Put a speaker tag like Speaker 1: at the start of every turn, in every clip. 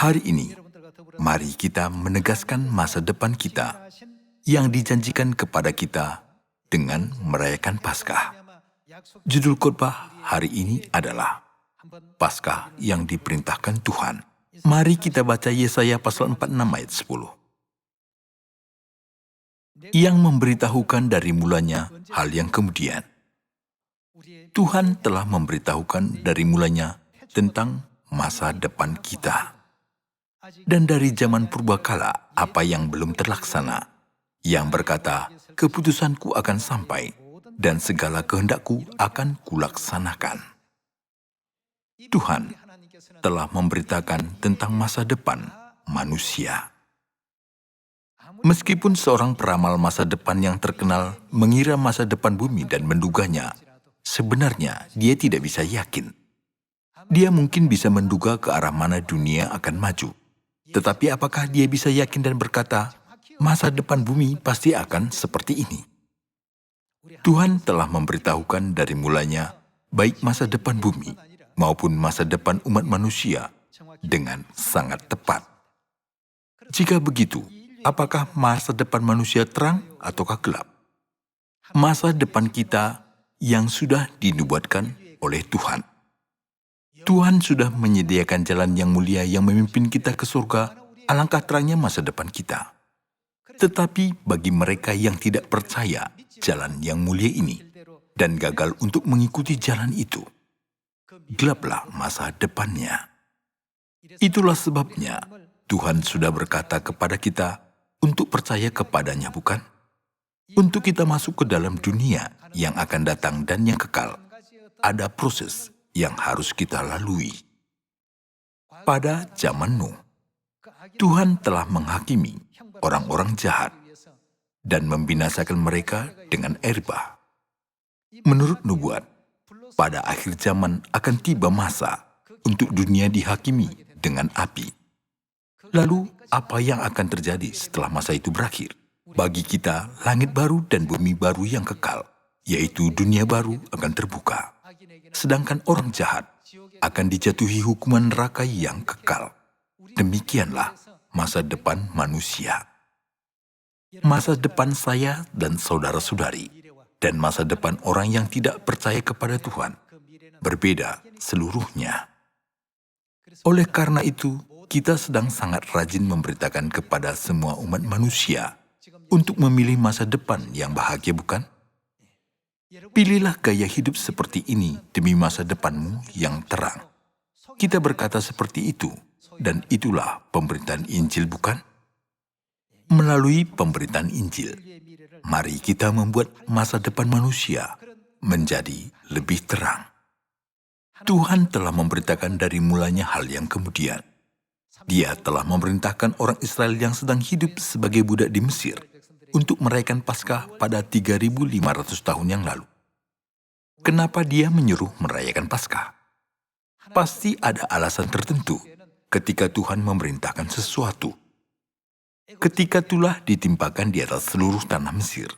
Speaker 1: Hari ini, mari kita menegaskan masa depan kita yang dijanjikan kepada kita dengan merayakan Paskah. Judul khotbah hari ini adalah Paskah yang diperintahkan Tuhan. Mari kita baca Yesaya pasal 46 ayat 10. Yang memberitahukan dari mulanya hal yang kemudian. Tuhan telah memberitahukan dari mulanya tentang masa depan kita. Dan dari zaman purbakala apa yang belum terlaksana, yang berkata, keputusanku akan sampai, dan segala kehendakku akan kulaksanakan. Tuhan telah memberitakan tentang masa depan manusia. Meskipun seorang peramal masa depan yang terkenal mengira masa depan bumi dan menduganya, sebenarnya dia tidak bisa yakin. Dia mungkin bisa menduga ke arah mana dunia akan maju. Tetapi apakah dia bisa yakin dan berkata, masa depan bumi pasti akan seperti ini? Tuhan telah memberitahukan dari mulanya, baik masa depan bumi maupun masa depan umat manusia, dengan sangat tepat. Jika begitu, apakah masa depan manusia terang ataukah gelap? Masa depan kita yang sudah dinubuatkan oleh Tuhan. Tuhan sudah menyediakan jalan yang mulia yang memimpin kita ke surga, alangkah terangnya masa depan kita. Tetapi bagi mereka yang tidak percaya jalan yang mulia ini dan gagal untuk mengikuti jalan itu, gelaplah masa depannya. Itulah sebabnya Tuhan sudah berkata kepada kita untuk percaya kepadanya, bukan? Untuk kita masuk ke dalam dunia yang akan datang dan yang kekal, ada proses yang harus kita lalui. Pada zaman Nuh, Tuhan telah menghakimi orang-orang jahat dan membinasakan mereka dengan air bah. Menurut nubuat, pada akhir zaman akan tiba masa untuk dunia dihakimi dengan api. Lalu, apa yang akan terjadi setelah masa itu berakhir? Bagi kita, langit baru dan bumi baru yang kekal, yaitu dunia baru akan terbuka. Sedangkan orang jahat akan dijatuhi hukuman neraka yang kekal. Demikianlah masa depan manusia. Masa depan saya dan saudara-saudari, dan masa depan orang yang tidak percaya kepada Tuhan, berbeda seluruhnya. Oleh karena itu, kita sedang sangat rajin memberitakan kepada semua umat manusia untuk memilih masa depan yang bahagia, bukan? Pilihlah gaya hidup seperti ini demi masa depanmu yang terang. Kita berkata seperti itu, dan itulah pemberitaan Injil, bukan? Melalui pemberitaan Injil, mari kita membuat masa depan manusia menjadi lebih terang. Tuhan telah memberitakan dari mulanya hal yang kemudian. Dia telah memerintahkan orang Israel yang sedang hidup sebagai budak di Mesir untuk merayakan Paskah pada 3.500 tahun yang lalu. Kenapa dia menyuruh merayakan Paskah? Pasti ada alasan tertentu ketika Tuhan memerintahkan sesuatu. Ketika tulah ditimpakan di atas seluruh tanah Mesir,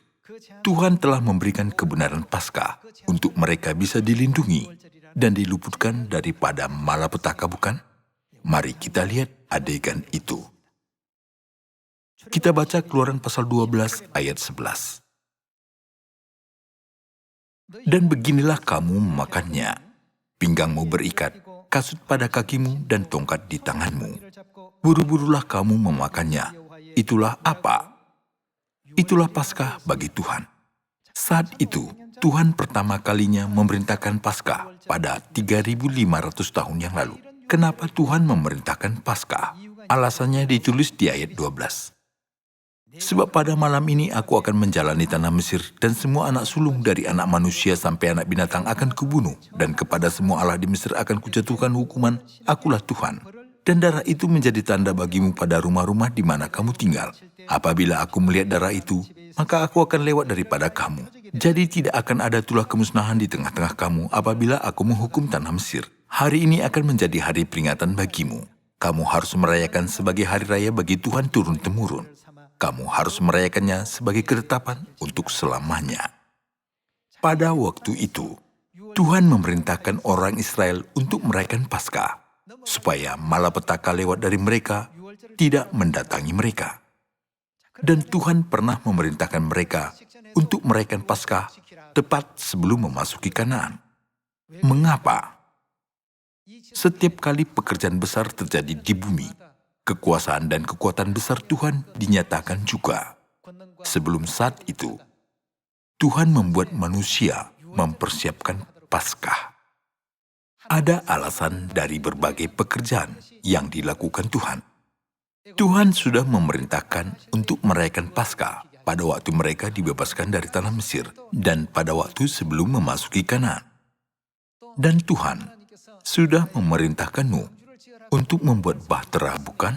Speaker 1: Tuhan telah memberikan kebenaran Paskah untuk mereka bisa dilindungi dan diluputkan daripada malapetaka, bukan? Mari kita lihat adegan itu. Kita baca Keluaran pasal 12 ayat 11. Dan beginilah kamu memakannya, pinggangmu berikat, kasut pada kakimu dan tongkat di tanganmu. Buru-burulah kamu memakannya. Itulah apa? Itulah Paskah bagi Tuhan. Saat itu, Tuhan pertama kalinya memerintahkan Paskah pada 3.500 tahun yang lalu. Kenapa Tuhan memerintahkan Paskah? Alasannya ditulis di ayat 12. Sebab pada malam ini aku akan menjalani tanah Mesir, dan semua anak sulung dari anak manusia sampai anak binatang akan kubunuh, dan kepada semua Allah di Mesir akan kujatuhkan hukuman, akulah Tuhan. Dan darah itu menjadi tanda bagimu pada rumah-rumah di mana kamu tinggal. Apabila aku melihat darah itu, maka aku akan lewat daripada kamu. Jadi tidak akan ada tulah kemusnahan di tengah-tengah kamu apabila aku menghukum tanah Mesir. Hari ini akan menjadi hari peringatan bagimu. Kamu harus merayakan sebagai hari raya bagi Tuhan turun-temurun. Kamu harus merayakannya sebagai ketetapan untuk selamanya. Pada waktu itu, Tuhan memerintahkan orang Israel untuk merayakan Paskah. supaya malapetaka lewat dari mereka tidak mendatangi mereka. Dan Tuhan pernah memerintahkan mereka untuk merayakan Paskah tepat sebelum memasuki Kanaan. Mengapa? Setiap kali pekerjaan besar terjadi di bumi, kekuasaan dan kekuatan besar Tuhan dinyatakan juga. Sebelum saat itu, Tuhan membuat manusia mempersiapkan Paskah. Ada alasan dari berbagai pekerjaan yang dilakukan Tuhan. Tuhan sudah memerintahkan untuk merayakan Paskah pada waktu mereka dibebaskan dari tanah Mesir dan pada waktu sebelum memasuki Kanaan. Dan Tuhan sudah memerintahkan Nuh untuk membuat bahtera, bukan?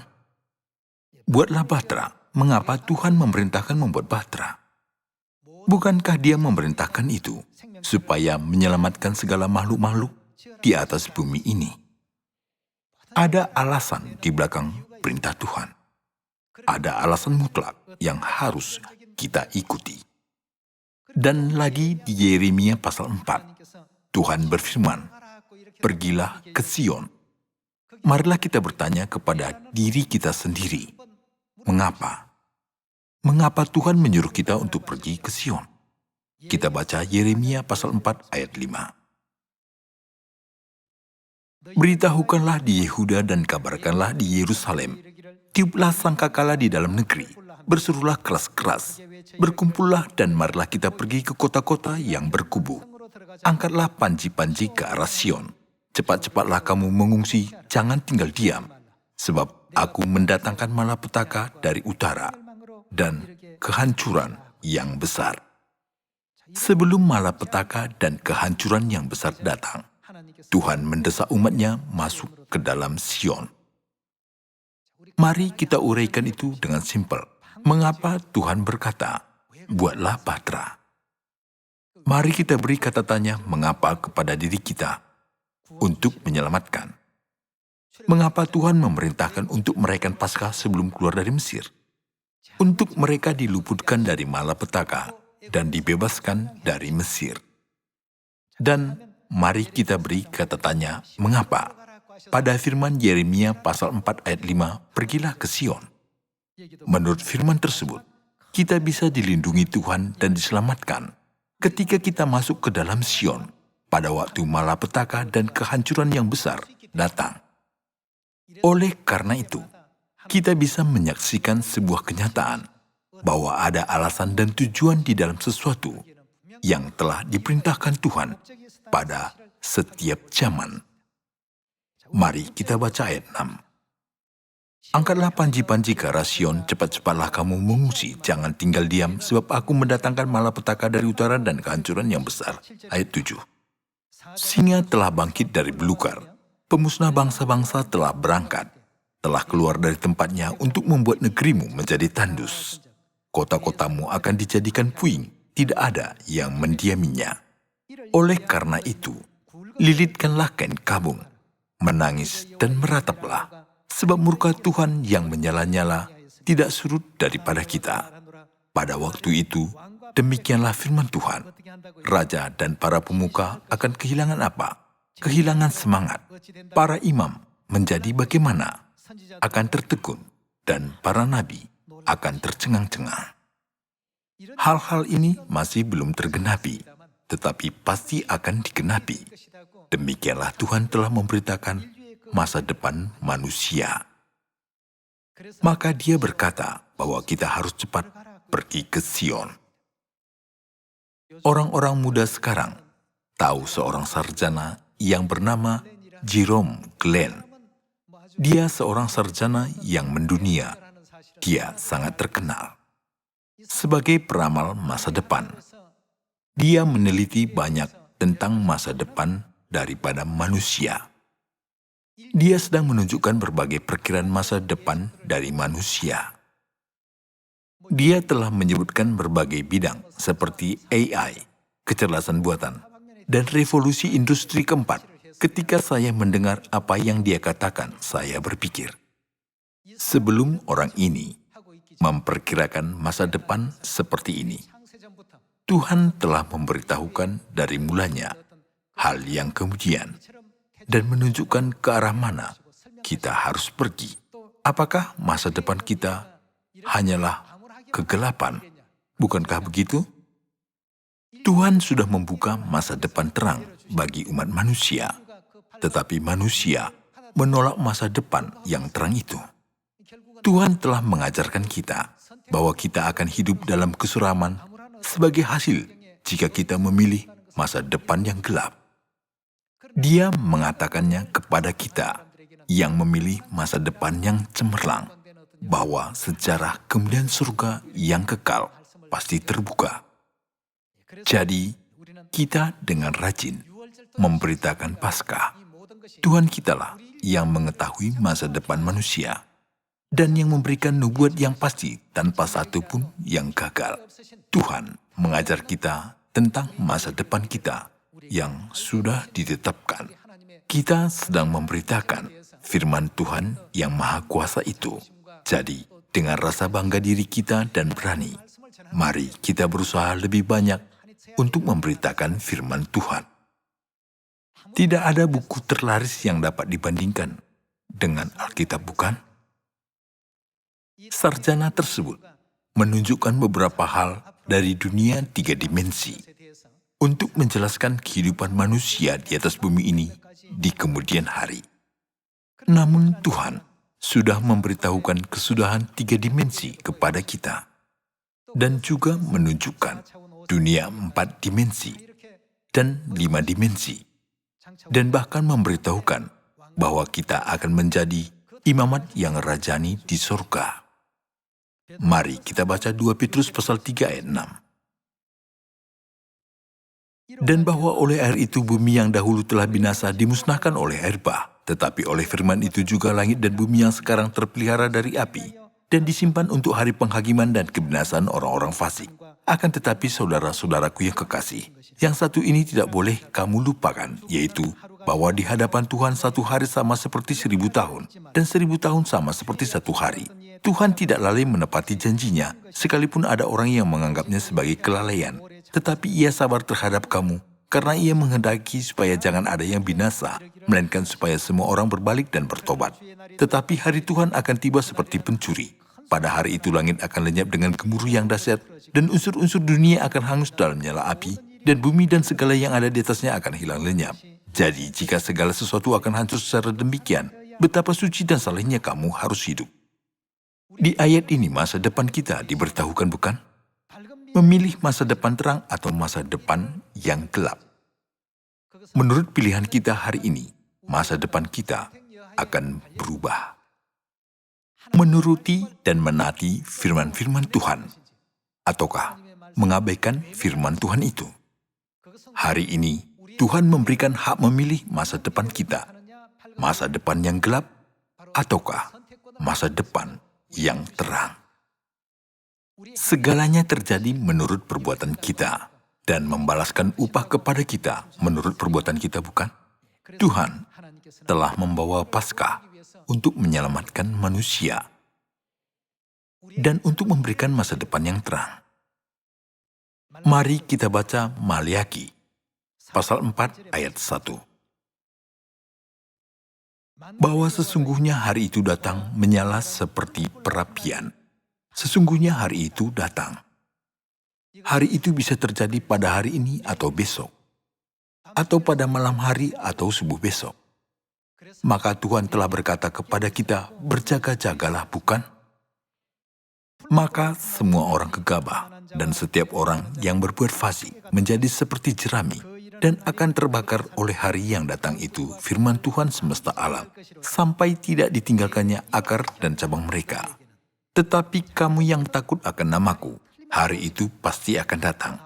Speaker 1: Buatlah bahtera. Mengapa Tuhan memerintahkan membuat bahtera? Bukankah Dia memerintahkan itu supaya menyelamatkan segala makhluk-makhluk di atas bumi ini? Ada alasan di belakang perintah Tuhan. Ada alasan mutlak yang harus kita ikuti. Dan lagi di Yeremia pasal 4, Tuhan berfirman, "Pergilah ke Sion." Marilah kita bertanya kepada diri kita sendiri, mengapa? Mengapa Tuhan menyuruh kita untuk pergi ke Sion? Kita baca Yeremia pasal 4 ayat 5. "Beritahukanlah di Yehuda dan kabarkanlah di Yerusalem. Tiuplah sangkakala di dalam negeri. Berserulah keras-keras. Berkumpullah dan marilah kita pergi ke kota-kota yang berkubu. Angkatlah panji-panji ke arah Sion. Cepat-cepatlah kamu mengungsi, jangan tinggal diam. Sebab aku mendatangkan malapetaka dari utara dan kehancuran yang besar." Sebelum malapetaka dan kehancuran yang besar datang, Tuhan mendesak umatnya masuk ke dalam Sion. Mari kita uraikan itu dengan simpel. Mengapa Tuhan berkata, "Buatlah bahtera"? Mari kita beri kata tanya mengapa kepada diri kita untuk menyelamatkan. Mengapa Tuhan memerintahkan untuk merayakan Paskah sebelum keluar dari Mesir? Untuk mereka diluputkan dari malapetaka dan dibebaskan dari Mesir. Dan mari kita beri kata tanya mengapa. Pada firman Yeremia pasal 4 ayat 5, "Pergilah ke Sion." Menurut firman tersebut, kita bisa dilindungi Tuhan dan diselamatkan ketika kita masuk ke dalam Sion pada waktu malapetaka dan kehancuran yang besar datang. Oleh karena itu, kita bisa menyaksikan sebuah kenyataan bahwa ada alasan dan tujuan di dalam sesuatu yang telah diperintahkan Tuhan pada setiap zaman. Mari kita baca ayat 6. "Angkatlah panji-panji ke arah Sion, cepat-cepatlah kamu mengungsi, jangan tinggal diam, sebab aku mendatangkan malapetaka dari utara dan kehancuran yang besar." Ayat 7. "Singa telah bangkit dari belukar, pemusnah bangsa-bangsa telah berangkat, telah keluar dari tempatnya untuk membuat negerimu menjadi tandus. Kota-kotamu akan dijadikan puing, tidak ada yang mendiaminya. Oleh karena itu, lilitkanlah kain kabung, menangis dan merataplah, sebab murka Tuhan yang menyala-nyala tidak surut daripada kita. Pada waktu itu, demikianlah firman Tuhan, raja dan para pemuka akan kehilangan apa? Kehilangan semangat. Para imam menjadi bagaimana? Akan tertegun, dan para nabi akan tercengang-cengang." Hal-hal ini masih belum tergenapi, tetapi pasti akan digenapi. Demikianlah Tuhan telah memberitakan masa depan manusia. Maka Dia berkata bahwa kita harus cepat pergi ke Sion. Orang-orang muda sekarang tahu seorang sarjana yang bernama Jerome Glenn. Dia seorang sarjana yang mendunia. Dia sangat terkenal sebagai peramal masa depan. Dia meneliti banyak tentang masa depan daripada manusia. Dia sedang menunjukkan berbagai perkiraan masa depan dari manusia. Dia telah menyebutkan berbagai bidang seperti AI, kecerdasan buatan, dan revolusi industri keempat. Ketika saya mendengar apa yang dia katakan, saya berpikir, sebelum orang ini memperkirakan masa depan seperti ini, Tuhan telah memberitahukan dari mulanya hal yang kemudian dan menunjukkan ke arah mana kita harus pergi. Apakah masa depan kita hanyalah kegelapan? Bukankah begitu? Tuhan sudah membuka masa depan terang bagi umat manusia, tetapi manusia menolak masa depan yang terang itu. Tuhan telah mengajarkan kita bahwa kita akan hidup dalam kesuraman sebagai hasil jika kita memilih masa depan yang gelap. Dia mengatakannya kepada kita yang memilih masa depan yang cemerlang, bahwa sejarah kemudian surga yang kekal pasti terbuka. Jadi, kita dengan rajin memberitakan Paskah. Tuhan kitalah yang mengetahui masa depan manusia dan yang memberikan nubuat yang pasti tanpa satu pun yang gagal. Tuhan mengajar kita tentang masa depan kita yang sudah ditetapkan. Kita sedang memberitakan firman Tuhan yang Maha Kuasa itu. Jadi, dengan rasa bangga diri kita dan berani, mari kita berusaha lebih banyak untuk memberitakan firman Tuhan. Tidak ada buku terlaris yang dapat dibandingkan dengan Alkitab, bukan? Sarjana tersebut menunjukkan beberapa hal dari dunia 3 dimensi untuk menjelaskan kehidupan manusia di atas bumi ini di kemudian hari. Namun Tuhan sudah memberitahukan kesudahan 3 dimensi kepada kita dan juga menunjukkan dunia 4 dimensi dan 5 dimensi, dan bahkan memberitahukan bahwa kita akan menjadi imamat yang rajani di surga. Mari kita baca 2 Petrus pasal 3 ayat 6. Dan bahwa oleh air itu bumi yang dahulu telah binasa dimusnahkan oleh air bah, tetapi oleh firman itu juga langit dan bumi yang sekarang terpelihara dari api, dan disimpan untuk hari penghakiman dan kebinasaan orang-orang fasik. Akan tetapi saudara-saudaraku yang kekasih, yang satu ini tidak boleh kamu lupakan, yaitu bahwa di hadapan Tuhan 1 hari sama seperti 1000 tahun, dan 1000 tahun sama seperti 1 hari. Tuhan tidak lalai menepati janjinya, sekalipun ada orang yang menganggapnya sebagai kelalaian. Tetapi ia sabar terhadap kamu, karena ia menghendaki supaya jangan ada yang binasa, melainkan supaya semua orang berbalik dan bertobat. Tetapi hari Tuhan akan tiba seperti pencuri. Pada hari itu langit akan lenyap dengan gemuruh yang dahsyat, dan unsur-unsur dunia akan hangus dalam nyala api, dan bumi dan segala yang ada di atasnya akan hilang lenyap. Jadi jika segala sesuatu akan hancur secara demikian, betapa suci dan salehnya kamu harus hidup. Di ayat ini masa depan kita diberitahukan, bukan? Memilih masa depan terang atau masa depan yang gelap. Menurut pilihan kita hari ini, masa depan kita akan berubah. Menuruti dan menaati firman-firman Tuhan, ataukah mengabaikan firman Tuhan itu? Hari ini, Tuhan memberikan hak memilih masa depan kita, masa depan yang gelap, ataukah masa depan yang terang. Segalanya terjadi menurut perbuatan kita, dan membalaskan upah kepada kita menurut perbuatan kita, bukan? Tuhan telah membawa Paskah untuk menyelamatkan manusia dan untuk memberikan masa depan yang terang. Mari kita baca Maliaki, pasal 4 ayat 1. Bahwa sesungguhnya hari itu datang menyala seperti perapian. Sesungguhnya hari itu datang. Hari itu bisa terjadi pada hari ini atau besok, atau pada malam hari atau subuh besok. Maka Tuhan telah berkata kepada kita, berjaga-jagalah, bukan? Maka semua orang gegabah dan setiap orang yang berbuat fasik menjadi seperti jerami dan akan terbakar oleh hari yang datang itu, firman Tuhan semesta alam, sampai tidak ditinggalkannya akar dan cabang mereka. Tetapi kamu yang takut akan namaku, hari itu pasti akan datang.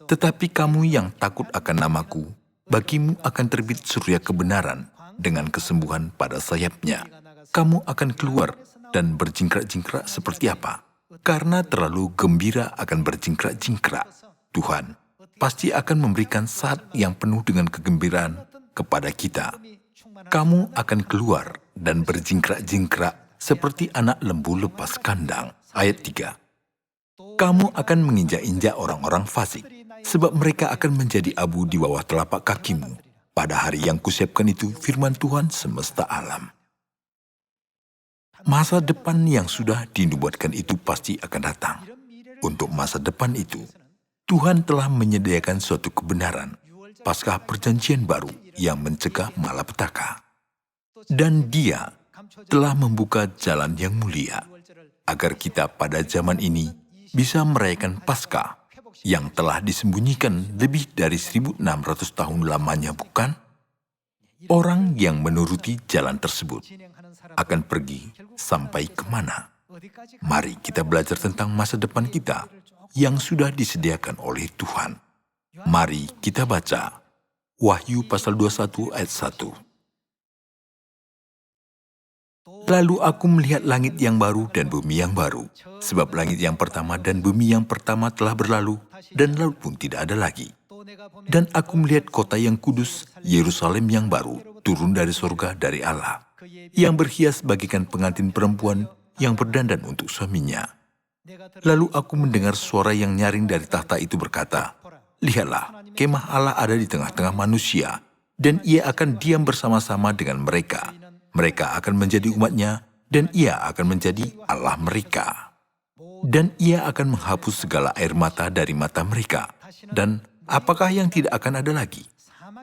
Speaker 1: Tetapi kamu yang takut akan namaku, bagimu akan terbit surya kebenaran dengan kesembuhan pada sayapnya. Kamu akan keluar dan berjingkrak-jingkrak seperti apa? Karena terlalu gembira akan berjingkrak-jingkrak. Tuhan pasti akan memberikan saat yang penuh dengan kegembiraan kepada kita. Kamu akan keluar dan berjingkrak-jingkrak seperti anak lembu lepas kandang. Ayat 3. Kamu akan menginjak-injak orang-orang fasik, sebab mereka akan menjadi abu di bawah telapak kakimu. Pada hari yang kusiapkan itu, firman Tuhan semesta alam. Masa depan yang sudah dinubuatkan itu pasti akan datang. Untuk masa depan itu, Tuhan telah menyediakan suatu kebenaran, Paskah Perjanjian Baru yang mencegah malapetaka. Dan Dia telah membuka jalan yang mulia, agar kita pada zaman ini bisa merayakan Paskah yang telah disembunyikan lebih dari 1600 tahun lamanya, bukan? Orang yang menuruti jalan tersebut akan pergi sampai kemana? Mari kita belajar tentang masa depan kita yang sudah disediakan oleh Tuhan. Mari kita baca Wahyu pasal 21 ayat 1. Lalu aku melihat langit yang baru dan bumi yang baru, sebab langit yang pertama dan bumi yang pertama telah berlalu, dan laut pun tidak ada lagi. Dan aku melihat kota yang kudus, Yerusalem yang baru, turun dari surga dari Allah, yang berhias bagikan pengantin perempuan yang berdandan untuk suaminya. Lalu aku mendengar suara yang nyaring dari tahta itu berkata, "Lihatlah, kemah Allah ada di tengah-tengah manusia, dan Ia akan diam bersama-sama dengan mereka. Mereka akan menjadi umat-Nya, dan Ia akan menjadi Allah mereka. Dan Ia akan menghapus segala air mata dari mata mereka. Dan apakah yang tidak akan ada lagi?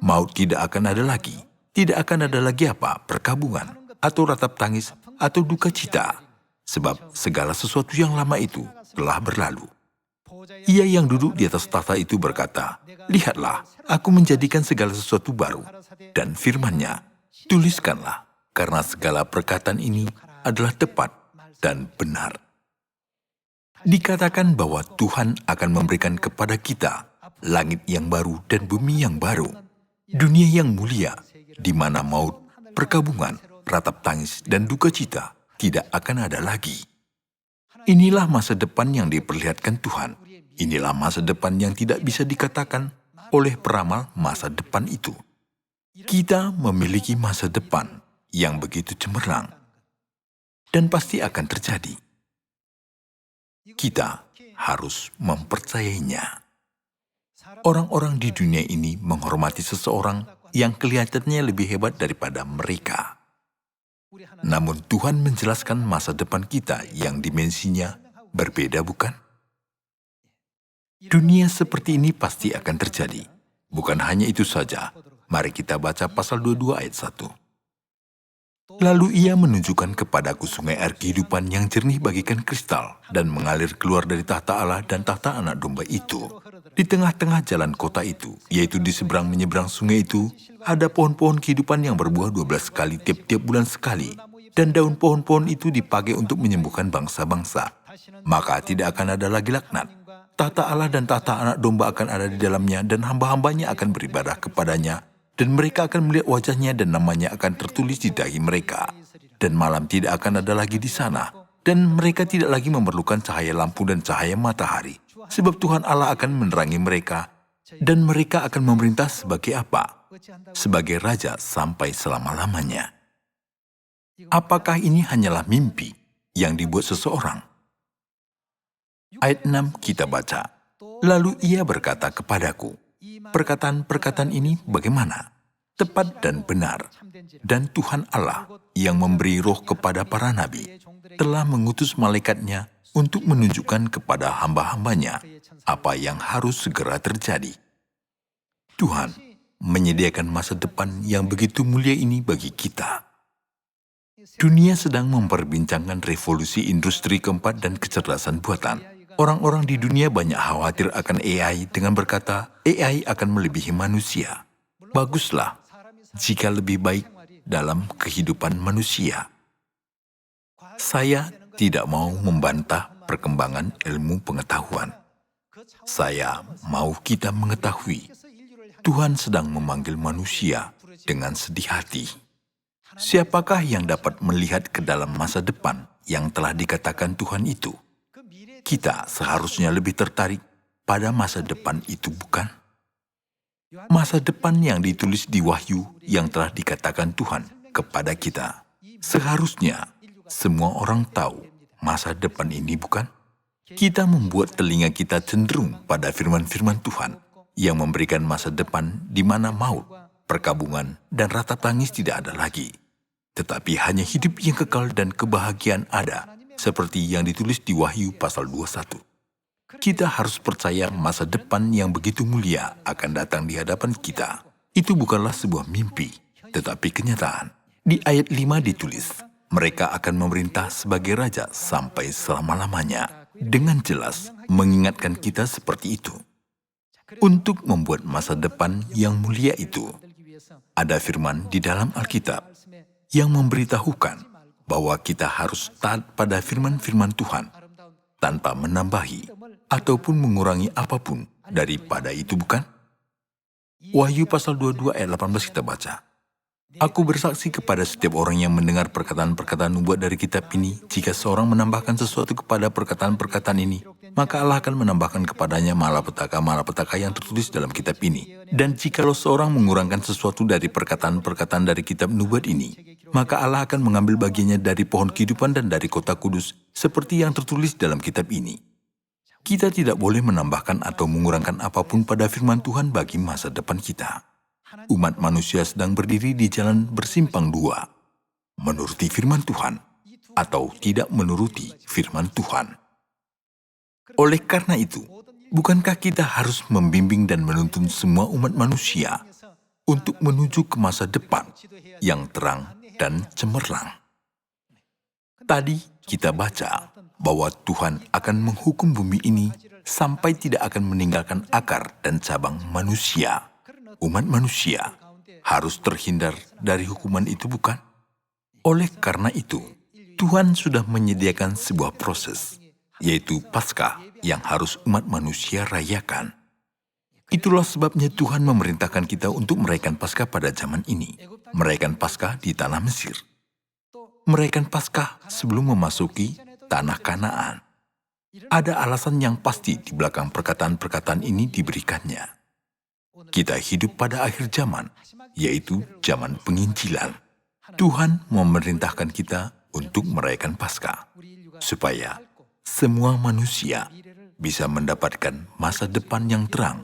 Speaker 1: Maut tidak akan ada lagi. Tidak akan ada lagi apa? Perkabungan, atau ratap tangis, atau duka cita. Sebab segala sesuatu yang lama itu telah berlalu." Ia yang duduk di atas tahta itu berkata, "Lihatlah, aku menjadikan segala sesuatu baru." Dan firman-Nya, "Tuliskanlah, karena segala perkataan ini adalah tepat dan benar." Dikatakan bahwa Tuhan akan memberikan kepada kita langit yang baru dan bumi yang baru, dunia yang mulia, di mana maut, perkabungan, ratap tangis, dan duka cita tidak akan ada lagi. Inilah masa depan yang diperlihatkan Tuhan. Inilah masa depan yang tidak bisa dikatakan oleh peramal masa depan itu. Kita memiliki masa depan yang begitu cemerlang dan pasti akan terjadi. Kita harus mempercayainya. Orang-orang di dunia ini menghormati seseorang yang kelihatannya lebih hebat daripada mereka. Namun Tuhan menjelaskan masa depan kita yang dimensinya berbeda, bukan? Dunia seperti ini pasti akan terjadi. Bukan hanya itu saja. Mari kita baca pasal 22 ayat 1. Lalu Ia menunjukkan kepadaku sungai air kehidupan yang jernih bagikan kristal dan mengalir keluar dari tahta Allah dan tahta Anak Domba itu. Di tengah-tengah jalan kota itu, yaitu di seberang menyeberang sungai itu, ada pohon-pohon kehidupan yang berbuah 12 kali tiap-tiap bulan sekali, dan daun pohon-pohon itu dipakai untuk menyembuhkan bangsa-bangsa. Maka tidak akan ada lagi laknat. Tahta Allah dan tahta Anak Domba akan ada di dalamnya, dan hamba-hambanya akan beribadah kepadanya, dan mereka akan melihat wajahnya dan namanya akan tertulis di dahi mereka. Dan malam tidak akan ada lagi di sana, dan mereka tidak lagi memerlukan cahaya lampu dan cahaya matahari. Sebab Tuhan Allah akan menerangi mereka, dan mereka akan memerintah sebagai apa? Sebagai raja sampai selama-lamanya. Apakah ini hanyalah mimpi yang dibuat seseorang? Ayat 6 kita baca, "Lalu Ia berkata kepadaku, perkataan-perkataan ini bagaimana? Tepat dan benar. Dan Tuhan Allah yang memberi roh kepada para nabi telah mengutus malaikatnya untuk menunjukkan kepada hamba-hambanya apa yang harus segera terjadi." Tuhan menyediakan masa depan yang begitu mulia ini bagi kita. Dunia sedang memperbincangkan revolusi industri keempat dan kecerdasan buatan. Orang-orang di dunia banyak khawatir akan AI dengan berkata, AI akan melebihi manusia. Baguslah jika lebih baik dalam kehidupan manusia. Saya tidak mau membantah perkembangan ilmu pengetahuan. Saya mau kita mengetahui Tuhan sedang memanggil manusia dengan sedih hati. Siapakah yang dapat melihat ke dalam masa depan yang telah dikatakan Tuhan itu? Kita seharusnya lebih tertarik pada masa depan itu, bukan? Masa depan yang ditulis di Wahyu yang telah dikatakan Tuhan kepada kita. Seharusnya semua orang tahu masa depan ini, bukan? Kita membuat telinga kita cenderung pada firman-firman Tuhan yang memberikan masa depan di mana maut, perkabungan, dan ratap tangis tidak ada lagi. tetapi hanya hidup yang kekal dan kebahagiaan ada, seperti yang ditulis di Wahyu pasal 21. Kita harus percaya masa depan yang begitu mulia akan datang di hadapan kita. Itu bukanlah sebuah mimpi, tetapi kenyataan. Di ayat 5 ditulis, mereka akan memerintah sebagai raja sampai selama-lamanya. Dengan jelas mengingatkan kita seperti itu. Untuk membuat masa depan yang mulia itu, ada firman di dalam Alkitab yang memberitahukan bahwa kita harus taat pada firman-firman Tuhan tanpa menambahi ataupun mengurangi apapun daripada itu, bukan? Wahyu pasal 22 ayat 18 kita baca, "Aku bersaksi kepada setiap orang yang mendengar perkataan-perkataan nubuat dari kitab ini, jika seorang menambahkan sesuatu kepada perkataan-perkataan ini, maka Allah akan menambahkan kepadanya malapetaka-malapetaka yang tertulis dalam kitab ini. Dan jikalau seorang mengurangkan sesuatu dari perkataan-perkataan dari kitab nubuat ini, maka Allah akan mengambil bagiannya dari pohon kehidupan dan dari kota kudus, seperti yang tertulis dalam kitab ini." Kita tidak boleh menambahkan atau mengurangkan apapun pada firman Tuhan bagi masa depan kita. Umat manusia sedang berdiri di jalan bersimpang dua, menuruti firman Tuhan atau tidak menuruti firman Tuhan. Oleh karena itu, bukankah kita harus membimbing dan menuntun semua umat manusia untuk menuju ke masa depan yang terang dan cemerlang? Tadi kita baca bahwa Tuhan akan menghukum bumi ini sampai tidak akan meninggalkan akar dan cabang manusia. Umat manusia harus terhindar dari hukuman itu, bukan? Oleh karena itu, Tuhan sudah menyediakan sebuah proses, yaitu Paskah yang harus umat manusia rayakan. Itulah sebabnya Tuhan memerintahkan kita untuk merayakan Paskah pada zaman ini. Merayakan Paskah di tanah Mesir. Merayakan Paskah sebelum memasuki tanah Kanaan. Ada alasan yang pasti di belakang perkataan-perkataan ini diberikannya. Kita hidup pada akhir zaman, yaitu zaman penginjilan. Tuhan memerintahkan kita untuk merayakan Paskah, supaya semua manusia bisa mendapatkan masa depan yang terang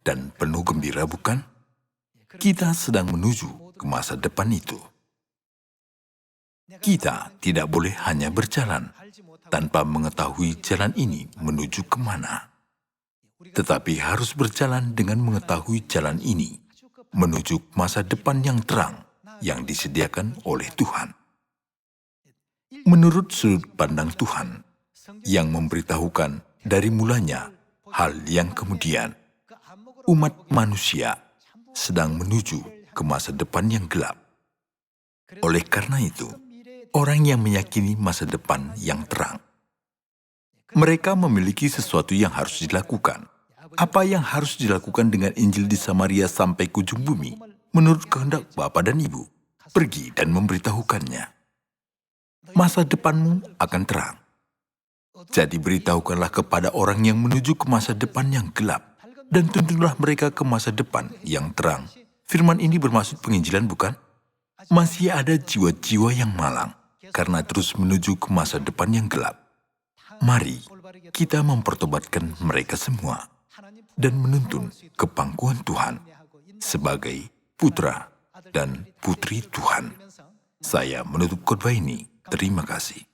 Speaker 1: dan penuh gembira, bukan? Kita sedang menuju ke masa depan itu. Kita tidak boleh hanya berjalan tanpa mengetahui jalan ini menuju kemana. Tetapi harus berjalan dengan mengetahui jalan ini menuju masa depan yang terang yang disediakan oleh Tuhan. Menurut sudut pandang Tuhan yang memberitahukan dari mulanya hal yang kemudian, umat manusia sedang menuju ke masa depan yang gelap. Oleh karena itu, orang yang meyakini masa depan yang terang, mereka memiliki sesuatu yang harus dilakukan. Apa yang harus dilakukan dengan Injil di Samaria sampai ke ujung bumi? Menurut kehendak Bapa dan Ibu, pergi dan memberitahukannya. Masa depanmu akan terang. Jadi beritahukanlah kepada orang yang menuju ke masa depan yang gelap, dan tuntunlah mereka ke masa depan yang terang. Firman ini bermaksud penginjilan, bukan? Masih ada jiwa-jiwa yang malang karena terus menuju ke masa depan yang gelap. Mari kita mempertobatkan mereka semua dan menuntun ke pangkuan Tuhan sebagai putra dan putri Tuhan. Saya menutup khotbah ini. Terima kasih.